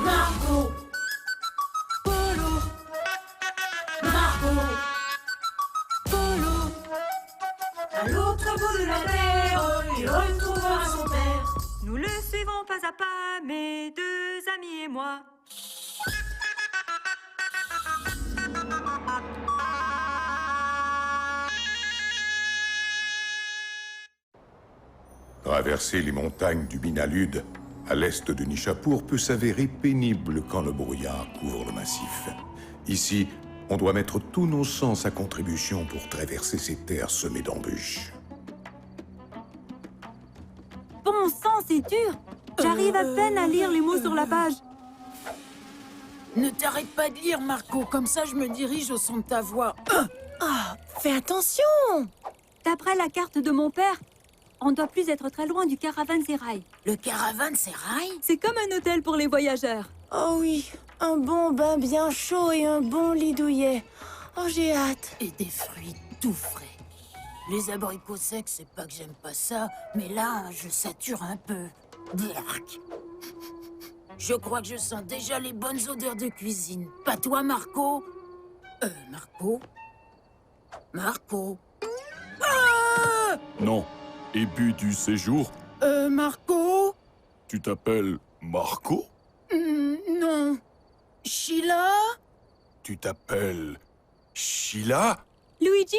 Marco, Polo, Marco, Polo, à l'autre bout de la terre, il retrouvera son père. nous le suivons pas à pas, mes deux amis et moi. Traverser les montagnes du Minalude, à l'est de Nishapur, peut s'avérer pénible quand le brouillard couvre le massif. Ici, on doit mettre tous nos sens à contribution pour traverser ces terres semées d'embûches. Bon sang, c'est dur. J'arrive à peine à lire les mots sur la page. Ne t'arrête pas de lire, Marco, comme ça je me dirige au son de ta voix. Fais attention! D'après la carte de mon père, on ne doit plus être très loin du Caravansérail. Le caravansérail? C'est comme un hôtel pour les voyageurs. Oh oui, un bon bain bien chaud et un bon lit douillet. Oh, j'ai hâte. Et des fruits tout frais. Les abricots secs, c'est pas que j'aime pas ça, mais là, je sature un peu. Berk. Je crois que je sens déjà les bonnes odeurs de cuisine. Pas toi, Marco? Marco? Marco? Non. Et but du séjour, Marco? tu t'appelles Marco? Non. Sheila? Tu t'appelles Sheila? Luigi,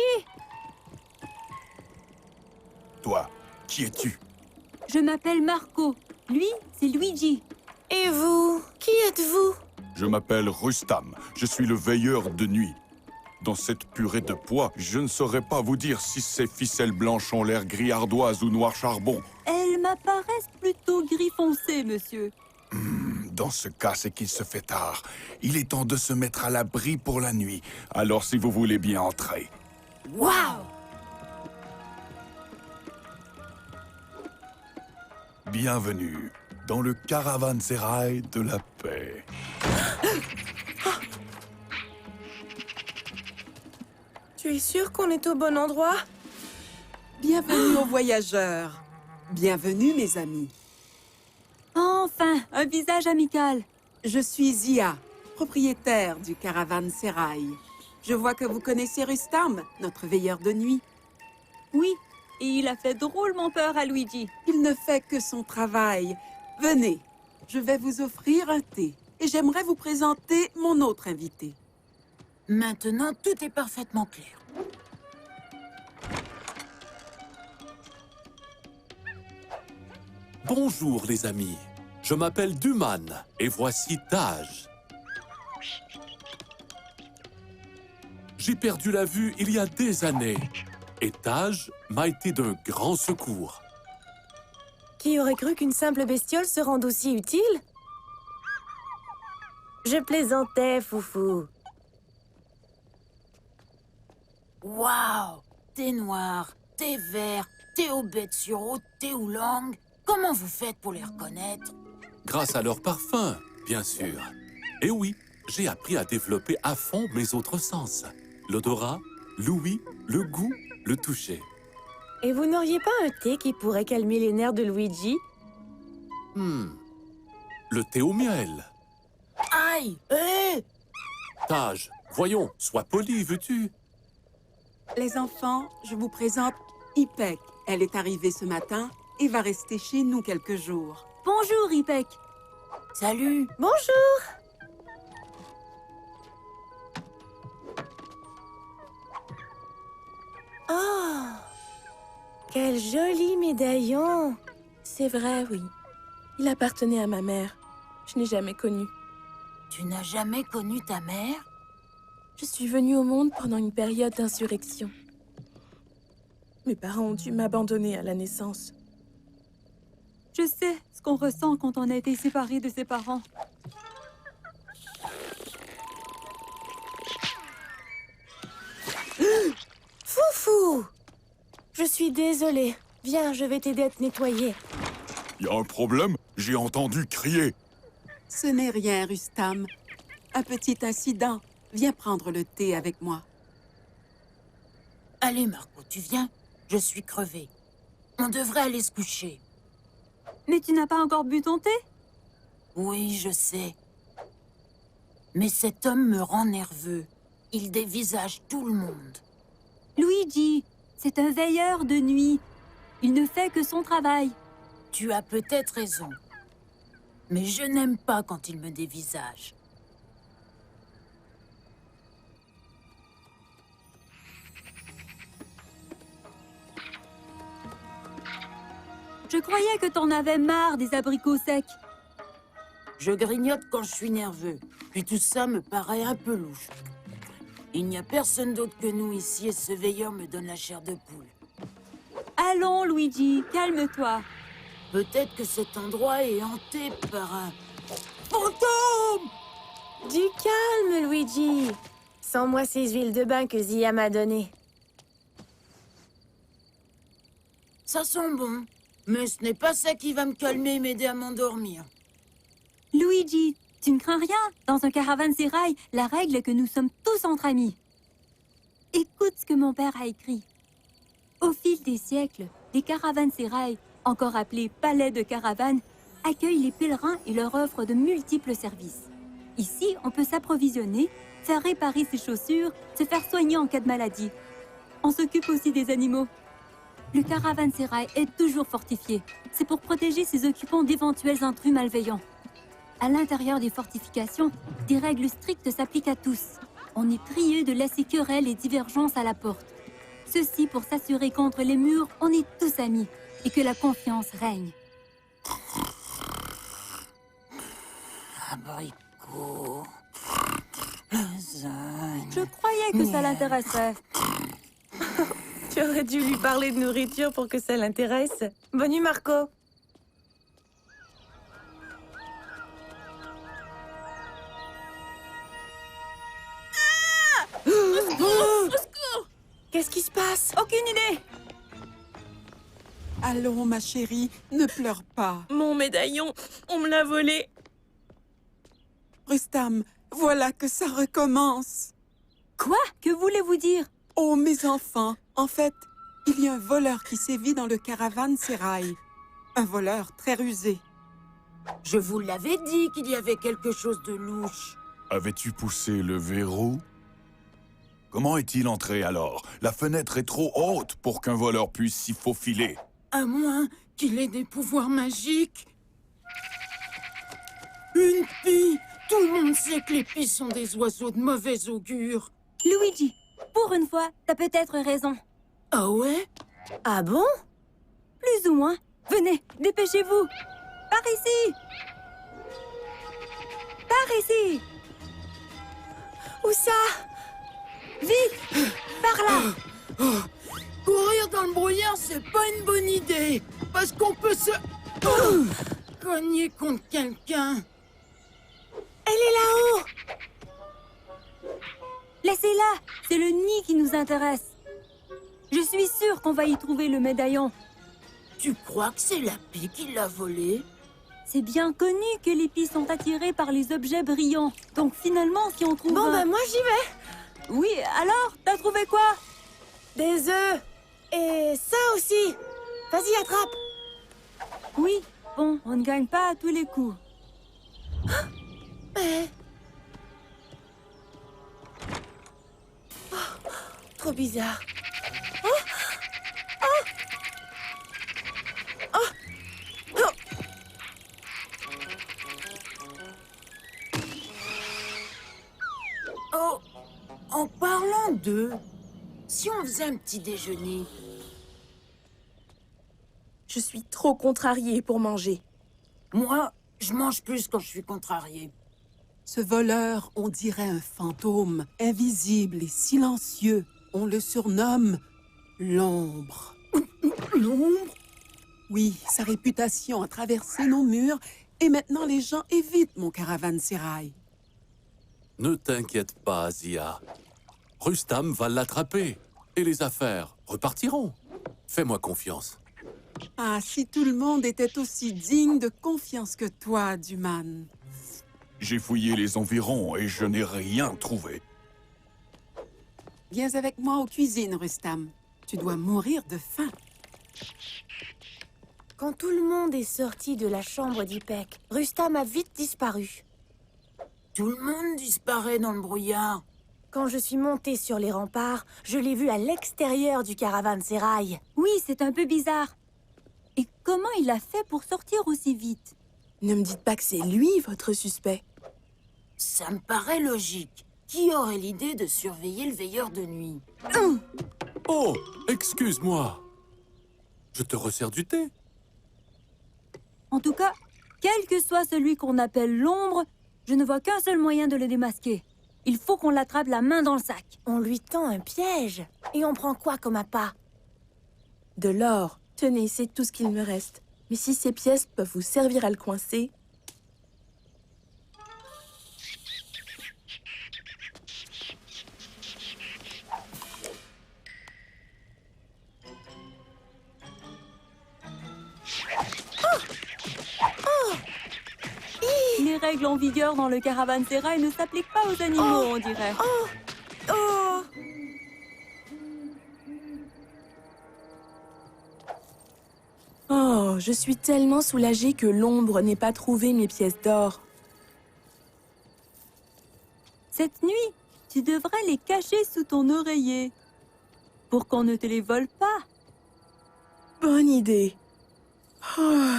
Toi, qui es-tu? je m'appelle Marco. Lui, c'est Luigi. Et vous? Qui êtes-vous? Je m'appelle Rustam. Je suis le veilleur de nuit. Dans cette purée de pois, je ne saurais pas vous dire si ces ficelles blanches ont l'air gris ardoise ou noir charbon. Elles m'apparaissent plutôt gris foncé, monsieur. Dans ce cas, c'est qu'il se fait tard. Il est temps de se mettre à l'abri pour la nuit. Alors, si vous voulez bien entrer. Waouh! Bienvenue dans le caravansérail de la paix. Tu es sûr qu'on est au bon endroit? Bienvenue aux voyageurs. Bienvenue, mes amis. Enfin, un visage amical. Je suis Zia, propriétaire du Caravansérail. Je vois que vous connaissez Rustam, notre veilleur de nuit. Oui, et il a fait drôlement peur à Luigi. Il ne fait que son travail. Venez, je vais vous offrir un thé. Et j'aimerais vous présenter mon autre invité. Maintenant, tout est parfaitement clair. Bonjour les amis, je m'appelle Duman et voici Taj. J'ai perdu la vue il y a des années et Taj m'a été d'un grand secours. Qui aurait cru qu'une simple bestiole se rende aussi utile? Je plaisantais, Foufou. Waouh! Thé noir, thé vert, thé au bête sur eau, thé oolong. Comment vous faites pour les reconnaître? Grâce à leur parfum, bien sûr. Et oui, j'ai appris à développer à fond mes autres sens. L'odorat, l'ouïe, le goût, le toucher. Et vous n'auriez pas un thé qui pourrait calmer les nerfs de Luigi? Le thé au miel. Aïe! Hé! Taj, voyons, sois poli, veux-tu? Les enfants, je vous présente Ipek. Elle est arrivée ce matin et va rester chez nous quelques jours. Bonjour, Ipek. Salut! Bonjour! Oh! Quel joli médaillon! C'est vrai, oui. Il appartenait à ma mère. Je n'ai jamais connu. Tu n'as jamais connu ta mère? Je suis venue au monde pendant une période d'insurrection. Mes parents ont dû m'abandonner à la naissance. Je sais ce qu'on ressent quand on a été séparé de ses parents. Foufou! Je suis désolée. Viens, je vais t'aider à te nettoyer. Y a un problème? J'ai entendu crier. Ce n'est rien, Rustam. Un petit incident. Viens prendre le thé avec moi. Allez, Marco, tu viens? Je suis crevée. On devrait aller se coucher. Mais tu n'as pas encore bu ton thé? Oui, je sais. Mais cet homme me rend nerveux. Il dévisage tout le monde. Luigi, c'est un veilleur de nuit. Il ne fait que son travail. Tu as peut-être raison. Mais je n'aime pas quand il me dévisage. Je croyais que t'en avais marre des abricots secs. Je grignote quand je suis nerveux. Puis tout ça me paraît un peu louche. Il n'y a personne d'autre que nous ici et ce veilleur me donne la chair de poule. Allons, Luigi, calme-toi. Peut-être que cet endroit est hanté par un fantôme! Du calme, Luigi. Sens-moi ces huiles de bain que Zia m'a données. Ça sent bon, mais ce n'est pas ça qui va me calmer et m'aider à m'endormir. Luigi, tu ne crains rien. Dans un caravansérail, la règle est que nous sommes tous entre amis. Écoute ce que mon père a écrit. Au fil des siècles, les caravansérails, encore appelés palais de caravane, accueillent les pèlerins et leur offrent de multiples services. Ici, on peut s'approvisionner, faire réparer ses chaussures, se faire soigner en cas de maladie. On s'occupe aussi des animaux. Le caravansérail est toujours fortifié. C'est pour protéger ses occupants d'éventuels intrus malveillants. À l'intérieur des fortifications, des règles strictes s'appliquent à tous. On est prié de laisser querelles et divergences à la porte. Ceci pour s'assurer qu'entre les murs, on est tous amis et que la confiance règne. Abricot, lasagne. Je croyais que ça l'intéresserait. Tu aurais dû lui parler de nourriture pour que ça l'intéresse. Bonne nuit, Marco. Qu'est-ce qui se passe? Aucune idée. Allons, ma chérie, ne pleure pas. Mon médaillon, on me l'a volé. Rustam, voilà que ça recommence. Quoi? Que voulez-vous dire? Oh, mes enfants, en fait, il y a un voleur qui sévit dans le caravansérail. Un voleur très rusé. Je vous l'avais dit qu'il y avait quelque chose de louche. Avais-tu poussé le verrou? Comment est-il entré alors? La fenêtre est trop haute pour qu'un voleur puisse s'y faufiler. À moins qu'il ait des pouvoirs magiques. Une pie! Tout le monde sait que les pies sont des oiseaux de mauvais augure. Luigi, pour une fois, t'as peut-être raison. Ah ouais? Ah bon? Plus ou moins. Venez, dépêchez-vous. Par ici. Par ici. Où ça? Vite. Par là. Courir dans le brouillard, c'est pas une bonne idée. Parce qu'on peut se... cogner contre quelqu'un. Elle est là-haut! Laissez-la. C'est le nid qui nous intéresse. Je suis sûre qu'on va y trouver le médaillon. Tu crois que c'est la pie qui l'a volé? C'est bien connu que les pies sont attirées par les objets brillants. Donc finalement, si on trouve Bon, un... bah moi j'y vais! Oui, alors, t'as trouvé quoi? Des œufs! Et ça aussi! Vas-y, attrape! Oui, bon, on ne gagne pas à tous les coups. Trop bizarre. Oh, en parlant d'eux, si on faisait un petit déjeuner... Je suis trop contrariée pour manger. Moi, je mange plus quand je suis contrariée. Ce voleur, on dirait un fantôme, invisible et silencieux. On le surnomme l'ombre. L'ombre? Oui, sa réputation a traversé nos murs et maintenant les gens évitent mon caravansérail. Ne t'inquiète pas, Zia. Rustam va l'attraper et les affaires repartiront. Fais-moi confiance. Ah, si tout le monde était aussi digne de confiance que toi, Duman. J'ai fouillé les environs et je n'ai rien trouvé. Viens avec moi aux cuisines, Rustam. Tu dois mourir de faim. Quand tout le monde est sorti de la chambre d'Ipek, Rustam a vite disparu. Tout le monde disparaît dans le brouillard. Quand je suis montée sur les remparts, je l'ai vu à l'extérieur du caravansérail. Oui, c'est un peu bizarre. Et comment il a fait pour sortir aussi vite? Ne me dites pas que c'est lui, votre suspect. Ça me paraît logique. Qui aurait l'idée de surveiller le veilleur de nuit? Oh, excuse-moi. Je te resserre du thé. En tout cas, quel que soit celui qu'on appelle l'ombre, je ne vois qu'un seul moyen de le démasquer. Il faut qu'on l'attrape la main dans le sac. On lui tend un piège. Et on prend quoi comme appât? De l'or. Tenez, c'est tout ce qu'il me reste. Mais si ces pièces peuvent vous servir à le coincer... Les règles en vigueur dans le caravansérail ne s'appliquent pas aux animaux, on dirait. Oh! Oh, je suis tellement soulagée que l'ombre n'ait pas trouvé mes pièces d'or. Cette nuit, tu devrais les cacher sous ton oreiller. Pour qu'on ne te les vole pas. Bonne idée. Oh.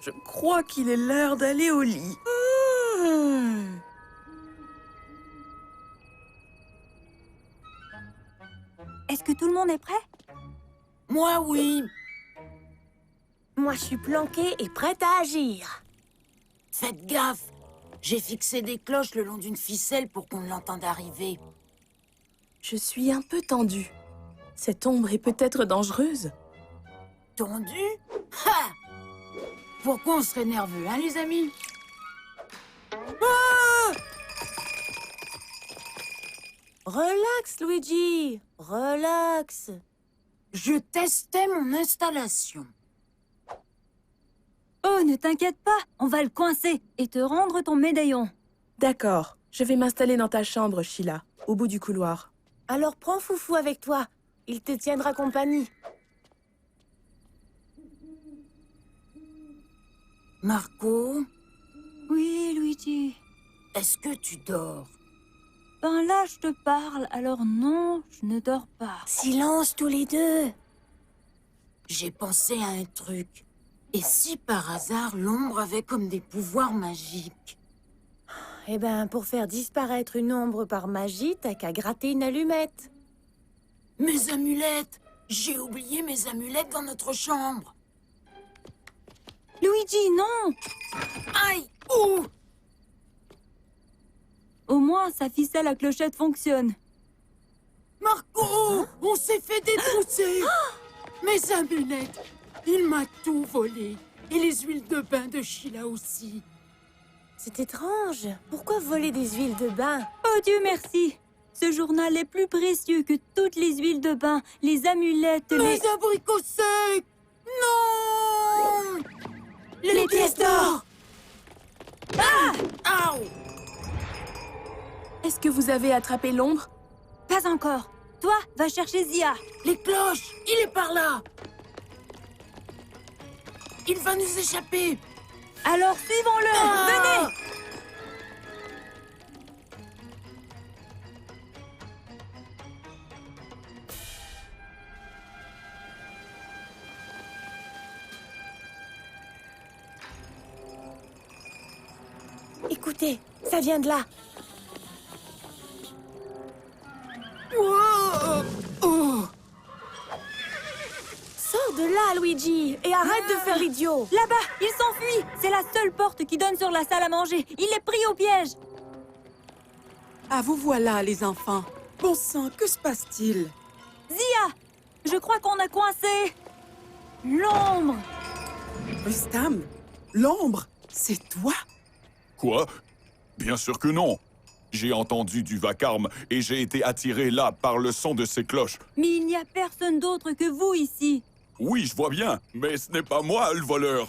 Je crois qu'il est l'heure d'aller au lit. Est-ce que tout le monde est prêt? Moi, oui. Moi, je suis planquée et prête à agir. Faites gaffe. J'ai fixé des cloches le long d'une ficelle pour qu'on l'entende arriver. Je suis un peu tendue. Cette ombre est peut-être dangereuse. Tendu? Ha! Pourquoi on serait nerveux, hein, les amis? Ah! Relax, Luigi. Relax. Je testais mon installation. Oh, ne t'inquiète pas, on va le coincer et te rendre ton médaillon. D'accord. Je vais m'installer dans ta chambre, Sheila, au bout du couloir. Alors prends Foufou avec toi. Il te tiendra compagnie. Marco, Oui, Luigi. est-ce que tu dors? Ben là, je te parle, alors non, je ne dors pas. Silence tous les deux. J'ai pensé à un truc. Et si par hasard l'ombre avait comme des pouvoirs magiques? Eh ben, pour faire disparaître une ombre par magie, t'as qu'à gratter une allumette. Mes amulettes! J'ai oublié mes amulettes dans notre chambre. Luigi, non! Aïe! Ouh! Au moins, sa ficelle à clochette fonctionne. Marco! On s'est fait détrousser! Mes amulettes! Il m'a tout volé. Et les huiles de bain de Sheila aussi. C'est étrange. Pourquoi voler des huiles de bain? Oh Dieu merci! Ce journal est plus précieux que toutes les huiles de bain, les amulettes, Mes abricots secs! Non! Les pièces d'or! Aouh! Est-ce que vous avez attrapé l'ombre? Pas encore. Toi, va chercher Zia. Les cloches! Il est par là! Il va nous échapper! Alors suivons-le. Ah! Venez. Écoutez, ça vient de là. Oh! Oh! Sors de là, Luigi, et arrête de faire l'idiot. Là-bas, il s'enfuit. C'est la seule porte qui donne sur la salle à manger. Il est pris au piège. Ah, vous voilà, les enfants. Bon sang, que se passe-t-il? Zia, je crois qu'on a coincé l'ombre. Rustam, l'ombre, c'est toi? Quoi? Bien sûr que non. J'ai entendu du vacarme et j'ai été attiré là par le son de ces cloches. Mais il n'y a personne d'autre que vous ici. Oui, je vois bien, mais ce n'est pas moi le voleur.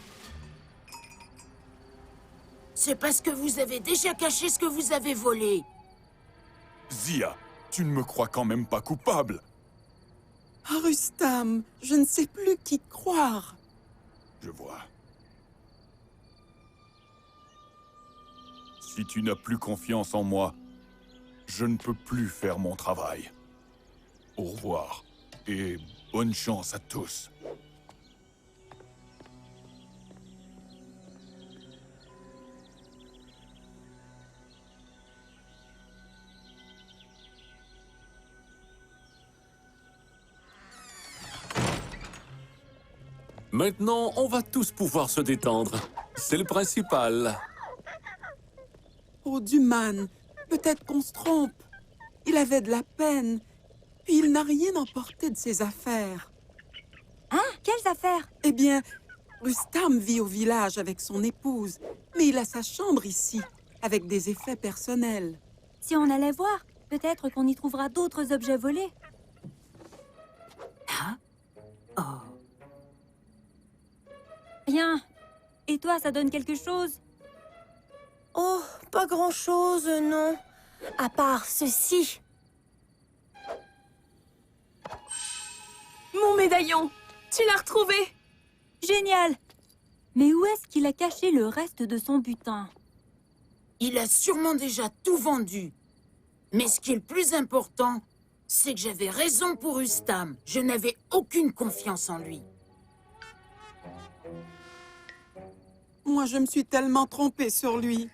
C'est parce que vous avez déjà caché ce que vous avez volé. Zia, tu ne me crois quand même pas coupable. Ah, Rustam, je ne sais plus qui croire. Je vois. Si tu n'as plus confiance en moi, je ne peux plus faire mon travail. Au revoir, et bonne chance à tous. Maintenant, on va tous pouvoir se détendre. C'est le principal. Oh, Duman, peut-être qu'on se trompe. Il avait de la peine, puis il n'a rien emporté de ses affaires. Hein? Quelles affaires? Eh bien, Rustam vit au village avec son épouse, mais il a sa chambre ici, avec des effets personnels. Si on allait voir, peut-être qu'on y trouvera d'autres objets volés. Hein? Oh. Rien. Et toi, ça donne quelque chose? Oh, pas grand-chose, non. À part ceci. Mon médaillon! Tu l'as retrouvé! Génial! Mais où est-ce qu'il a caché le reste de son butin? Il a sûrement déjà tout vendu. Mais ce qui est le plus important, c'est que j'avais raison pour Rustam. Je n'avais aucune confiance en lui. Moi, je me suis tellement trompée sur lui.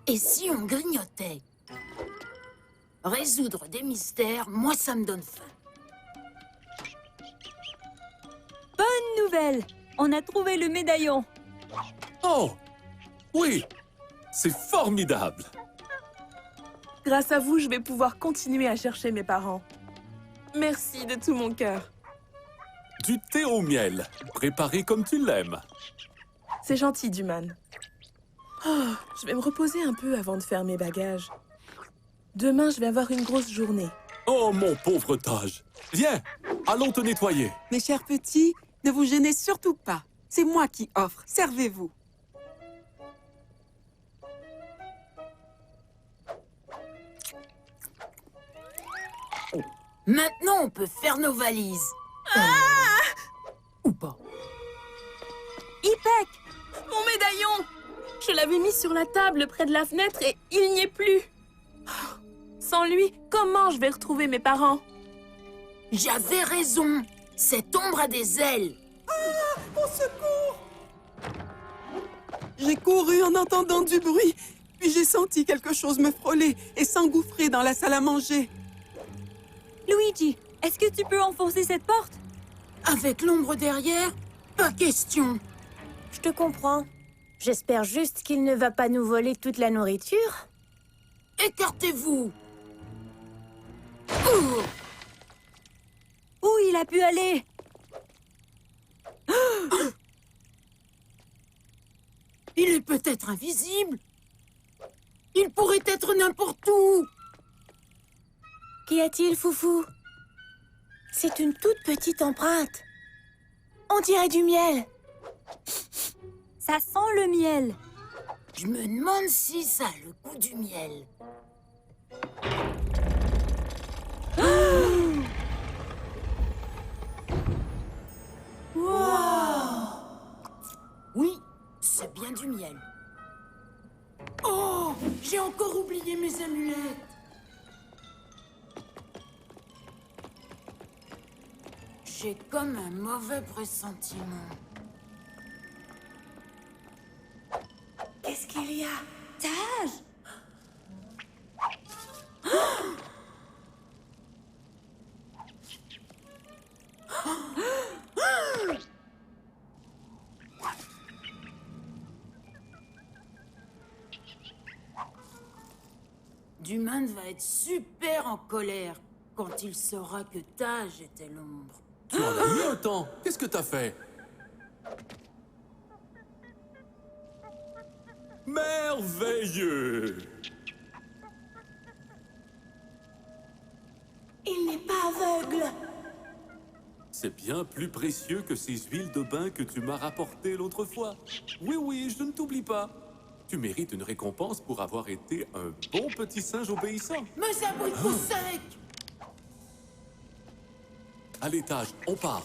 Et si on grignotait? Résoudre des mystères, moi ça me donne faim. Bonne nouvelle! On a trouvé le médaillon. Oh! Oui! C'est formidable! Grâce à vous, je vais pouvoir continuer à chercher mes parents. Merci de tout mon cœur. Du thé au miel, préparé comme tu l'aimes. C'est gentil, Duman. Oh, je vais me reposer un peu avant de faire mes bagages. Demain, je vais avoir une grosse journée. Oh, mon pauvre Taj! Viens, allons te nettoyer. Mes chers petits, ne vous gênez surtout pas. C'est moi qui offre. Servez-vous. Maintenant, on peut faire nos valises. Ou pas. Ipek! Mon médaillon! Je l'avais mis sur la table près de la fenêtre et il n'y est plus. Sans lui, comment je vais retrouver mes parents? J'avais raison. Cette ombre a des ailes. Au secours! J'ai couru en entendant du bruit, puis j'ai senti quelque chose me frôler et s'engouffrer dans la salle à manger. Luigi, est-ce que tu peux enfoncer cette porte? Avec l'ombre derrière, pas question. Je te comprends. J'espère juste qu'il ne va pas nous voler toute la nourriture. Écartez-vous. Où il a pu aller? Il est peut-être invisible. Il pourrait être n'importe où. Qu'y a-t-il, Foufou? C'est une toute petite empreinte. On dirait du miel. Ça sent le miel. Je me demande si ça a le goût du miel. Oui, c'est bien du miel. Oh, j'ai encore oublié mes amulettes. J'ai comme un mauvais pressentiment. Qu'est-ce qu'il y a? Taj! Duman va être super en colère quand il saura que Taj était l'ombre. Tu en as mis un temps. Qu'est-ce que t'as fait? Merveilleux! Il n'est pas aveugle. C'est bien plus précieux que ces huiles de bain que tu m'as rapportées l'autre fois. Oui, oui, je ne t'oublie pas. Tu mérites une récompense pour avoir été un bon petit singe obéissant. Mais abricots secs! à l'étage, on part.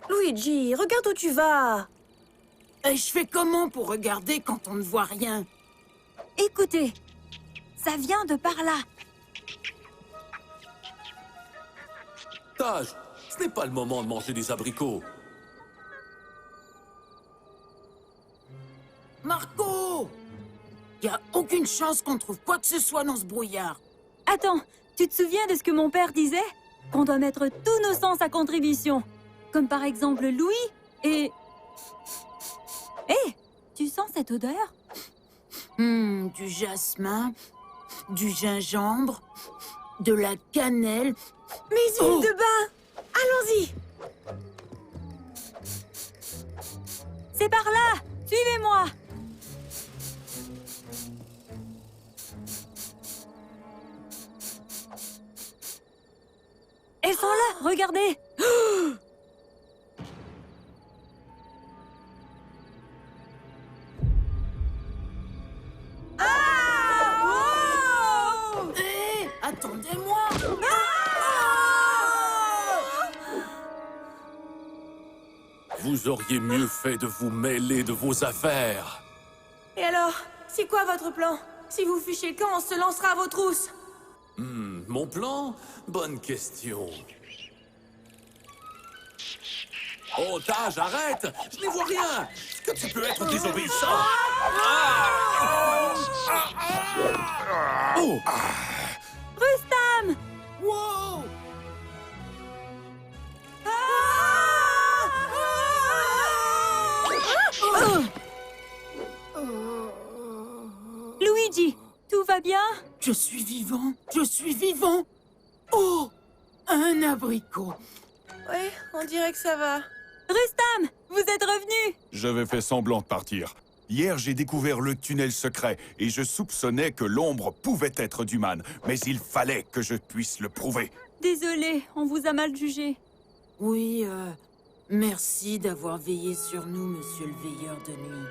Luigi, regarde où tu vas. Et je fais comment pour regarder quand on ne voit rien? Écoutez, ça vient de par là. Tage, ce n'est pas le moment de manger des abricots. Marco! Y a aucune chance qu'on trouve quoi que ce soit dans ce brouillard. Attends, tu te souviens de ce que mon père disait? Qu'on doit mettre tous nos sens à contribution. Comme par exemple Louis et... Hé, tu sens cette odeur? Du jasmin, du gingembre, de la cannelle. Mes huiles de bain. Allons-y. C'est par là! Suivez-moi! Elles sont là, regardez! Hé, attendez-moi! Vous auriez mieux fait de vous mêler de vos affaires. Et alors, c'est quoi votre plan? Si vous fichez le camp, on se lancera à vos trousses. Mon plan? Bonne question. Oh, Tage, arrête! Je n'y vois rien! Est-ce que tu peux être désobéissant? Oh! Rustam! Wow! Luigi, tout va bien? Je suis vivant! Je suis vivant! Oh! Un abricot! Ouais, on dirait que ça va. Rustam, vous êtes revenu! J'avais fait semblant de partir. Hier, j'ai découvert le tunnel secret et je soupçonnais que l'ombre pouvait être d'Human, mais il fallait que je puisse le prouver. Désolée, on vous a mal jugé. Oui, merci d'avoir veillé sur nous, monsieur le veilleur de nuit.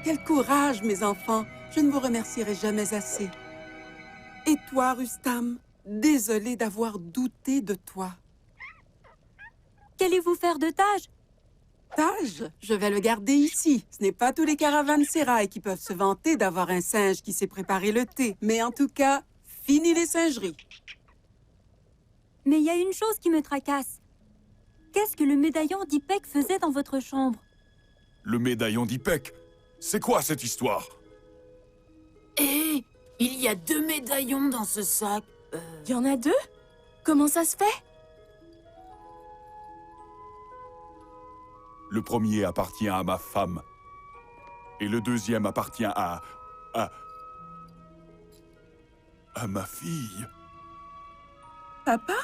Quel courage, mes enfants. Je ne vous remercierai jamais assez. Et toi, Rustam, désolé d'avoir douté de toi. Qu'allez-vous faire de Tage? Tage, je vais le garder ici. Ce n'est pas tous les caravansérails qui peuvent se vanter d'avoir un singe qui sait préparer le thé. Mais en tout cas, fini les singeries. Mais il y a une chose qui me tracasse. Qu'est-ce que le médaillon d'Ipek faisait dans votre chambre? Le médaillon d'Ipek? C'est quoi cette histoire? Hé! Il y a 2 médaillons dans ce sac. Il y en a 2? Comment ça se fait? Le premier appartient à ma femme. Et le deuxième appartient à ma fille. Papa?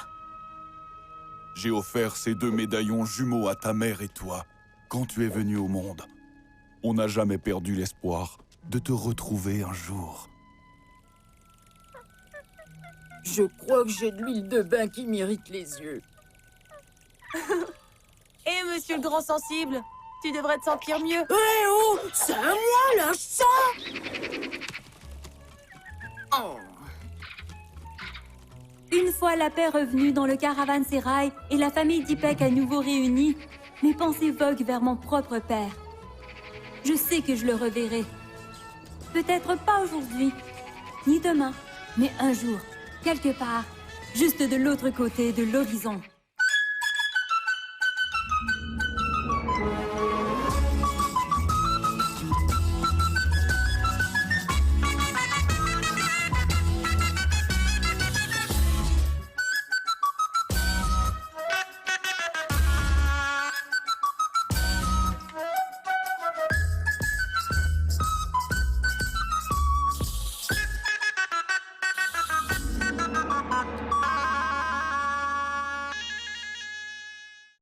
J'ai offert ces 2 médaillons jumeaux à ta mère et toi, quand tu es venu au monde. On n'a jamais perdu l'espoir de te retrouver un jour. Je crois que j'ai de l'huile de bain qui m'irrite les yeux. Eh, monsieur le grand sensible, tu devrais te sentir mieux. Hé oh! C'est à moi, lâche ça! Oh! Une fois la paix revenue dans le caravansérail et la famille d'Ipek à nouveau réunie, mes pensées voguent vers mon propre père. Je sais que je le reverrai. Peut-être pas aujourd'hui, ni demain, mais un jour, quelque part, juste de l'autre côté de l'horizon.